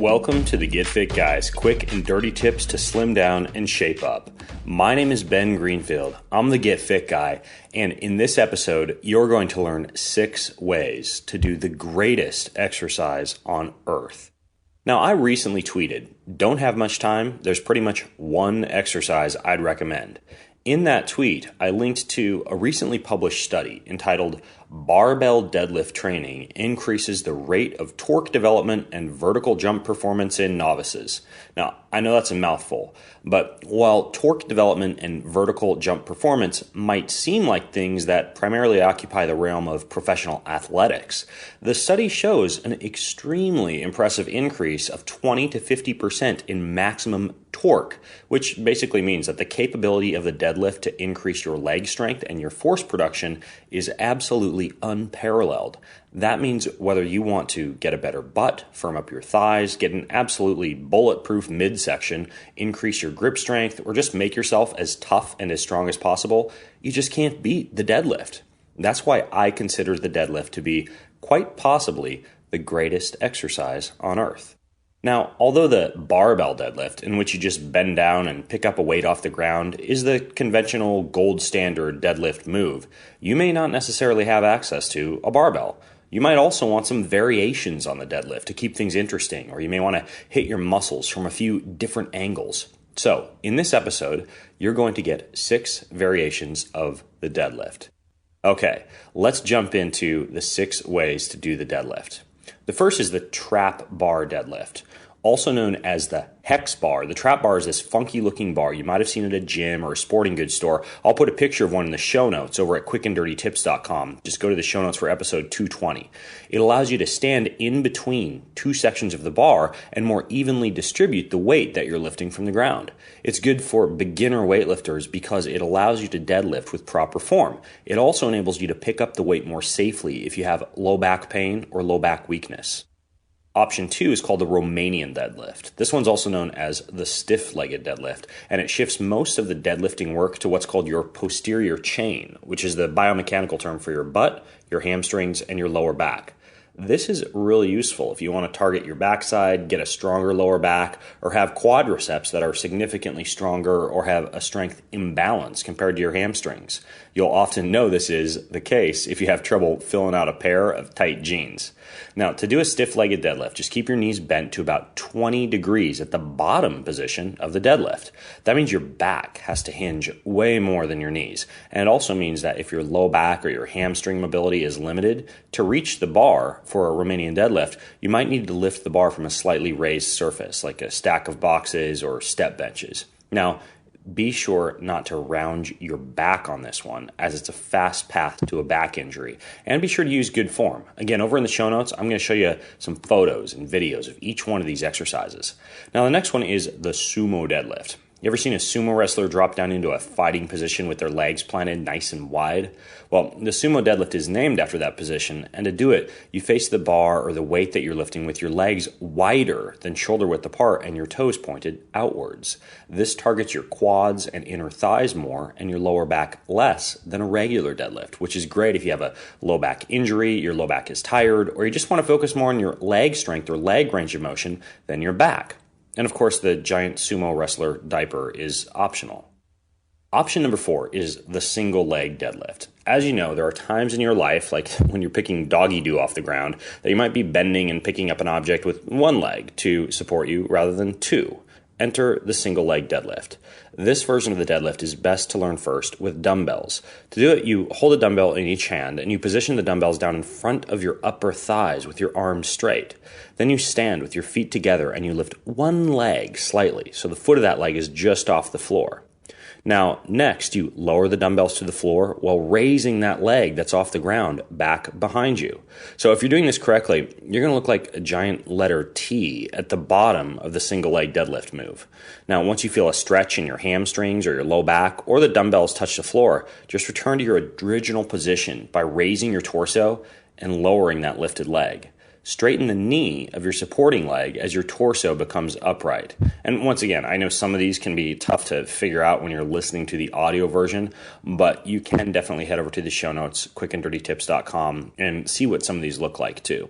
Welcome to the Get Fit Guys, quick and dirty tips to slim down and shape up. My name is Ben Greenfield. I'm the Get Fit Guy, and in this episode, you're going to learn 6 ways to do the greatest exercise on earth. Now, I recently tweeted, don't have much time, there's pretty much one exercise I'd recommend. In that tweet, I linked to a recently published study entitled Barbell Deadlift Training Increases the Rate of Torque Development and Vertical Jump Performance in Novices. Now, I know that's a mouthful, but while torque development and vertical jump performance might seem like things that primarily occupy the realm of professional athletics, the study shows an extremely impressive increase of 20 to 50% in maximum torque, which basically means that the capability of the deadlift to increase your leg strength and your force production is absolutely unparalleled. That means whether you want to get a better butt, firm up your thighs, get an absolutely bulletproof midsection, increase your grip strength, or just make yourself as tough and as strong as possible, you just can't beat the deadlift. That's why I consider the deadlift to be quite possibly the greatest exercise on earth. Now, although the barbell deadlift, in which you just bend down and pick up a weight off the ground, is the conventional gold standard deadlift move, you may not necessarily have access to a barbell. You might also want some variations on the deadlift to keep things interesting, or you may want to hit your muscles from a few different angles. So, in this episode, you're going to get 6 variations of the deadlift. Okay, let's jump into the 6 ways to do the deadlift. The first is the trap bar deadlift, also known as the hex bar. The trap bar is this funky looking bar you might have seen at a gym or a sporting goods store. I'll put a picture of one in the show notes over at quickanddirtytips.com. Just go to the show notes for episode 220. It allows you to stand in between 2 sections of the bar and more evenly distribute the weight that you're lifting from the ground. It's good for beginner weightlifters because it allows you to deadlift with proper form. It also enables you to pick up the weight more safely if you have low back pain or low back weakness. Option 2 is called the Romanian deadlift. This one's also known as the stiff-legged deadlift, and it shifts most of the deadlifting work to what's called your posterior chain, which is the biomechanical term for your butt, your hamstrings, and your lower back. This is really useful if you want to target your backside, get a stronger lower back, or have quadriceps that are significantly stronger or have a strength imbalance compared to your hamstrings. You'll often know this is the case if you have trouble filling out a pair of tight jeans. Now, to do a stiff-legged deadlift, just keep your knees bent to about 20 degrees at the bottom position of the deadlift. That means your back has to hinge way more than your knees. And it also means that if your low back or your hamstring mobility is limited, to reach the bar for a Romanian deadlift, you might need to lift the bar from a slightly raised surface, like a stack of boxes or step benches. Now, be sure not to round your back on this one, as it's a fast path to a back injury. And be sure to use good form. Again, over in the show notes, I'm going to show you some photos and videos of each one of these exercises. Now, the next one is the sumo deadlift. You ever seen a sumo wrestler drop down into a fighting position with their legs planted nice and wide? Well, the sumo deadlift is named after that position, and to do it, you face the bar or the weight that you're lifting with your legs wider than shoulder width apart and your toes pointed outwards. This targets your quads and inner thighs more and your lower back less than a regular deadlift, which is great if you have a low back injury, your low back is tired, or you just want to focus more on your leg strength or leg range of motion than your back. And of course, the giant sumo wrestler diaper is optional. Option number 4 is the single leg deadlift. As you know, there are times in your life, like when you're picking doggy doo off the ground, that you might be bending and picking up an object with one leg to support you rather than 2. Enter the single leg deadlift. This version of the deadlift is best to learn first with dumbbells. To do it, you hold a dumbbell in each hand and you position the dumbbells down in front of your upper thighs with your arms straight. Then you stand with your feet together and you lift one leg slightly, so the foot of that leg is just off the floor. Now, next, you lower the dumbbells to the floor while raising that leg that's off the ground back behind you. So if you're doing this correctly, you're going to look like a giant letter T at the bottom of the single leg deadlift move. Now, once you feel a stretch in your hamstrings or your low back or the dumbbells touch the floor, just return to your original position by raising your torso and lowering that lifted leg. Straighten the knee of your supporting leg as your torso becomes upright. And once again, I know some of these can be tough to figure out when you're listening to the audio version, but you can definitely head over to the show notes, quickanddirtytips.com, and see what some of these look like too.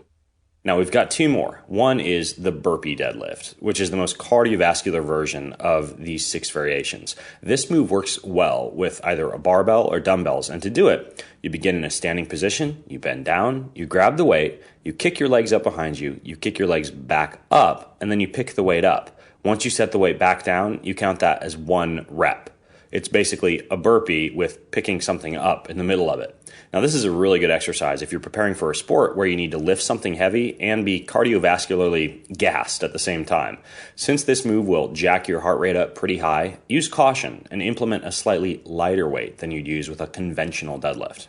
Now we've got two more. One is the burpee deadlift, which is the most cardiovascular version of these 6 variations. This move works well with either a barbell or dumbbells, and to do it, you begin in a standing position, you bend down, you grab the weight, you kick your legs up behind you, you kick your legs back up, and then you pick the weight up. Once you set the weight back down, you count that as 1 rep. It's basically a burpee with picking something up in the middle of it. Now, this is a really good exercise if you're preparing for a sport where you need to lift something heavy and be cardiovascularly gassed at the same time. Since this move will jack your heart rate up pretty high, use caution and implement a slightly lighter weight than you'd use with a conventional deadlift.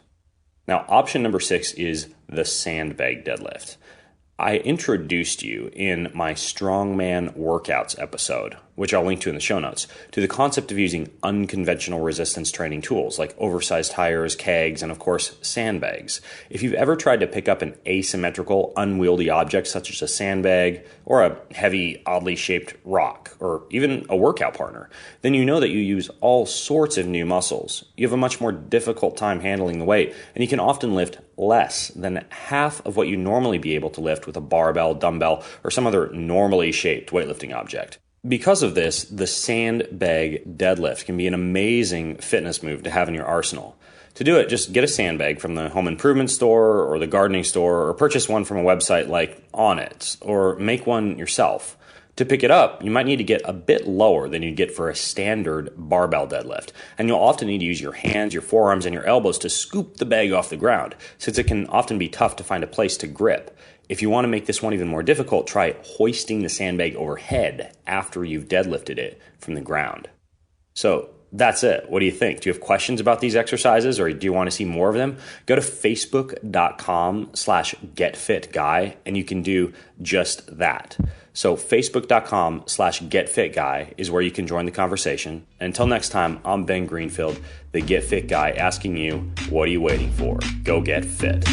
Now, option number 6 is the sandbag deadlift. I introduced you in my strongman workouts episode, which I'll link to in the show notes, to the concept of using unconventional resistance training tools like oversized tires, kegs, and of course, sandbags. If you've ever tried to pick up an asymmetrical, unwieldy object such as a sandbag or a heavy, oddly shaped rock, or even a workout partner, then you know that you use all sorts of new muscles. You have a much more difficult time handling the weight, and you can often lift less than half of what you normally be able to lift with a barbell, dumbbell, or some other normally shaped weightlifting object. Because of this, the sandbag deadlift can be an amazing fitness move to have in your arsenal. To do it, just get a sandbag from the home improvement store or the gardening store, or purchase one from a website like Onnit, or make one yourself. To pick it up, you might need to get a bit lower than you'd get for a standard barbell deadlift, and you'll often need to use your hands, your forearms, and your elbows to scoop the bag off the ground, since it can often be tough to find a place to grip. If you want to make this one even more difficult, try hoisting the sandbag overhead after you've deadlifted it from the ground. So that's it. What do you think? Do you have questions about these exercises, or do you want to see more of them? Go to facebook.com/getfitguy and you can do just that. So facebook.com/getfitguy is where you can join the conversation. And until next time, I'm Ben Greenfield, the Get Fit Guy, asking you, what are you waiting for? Go get fit.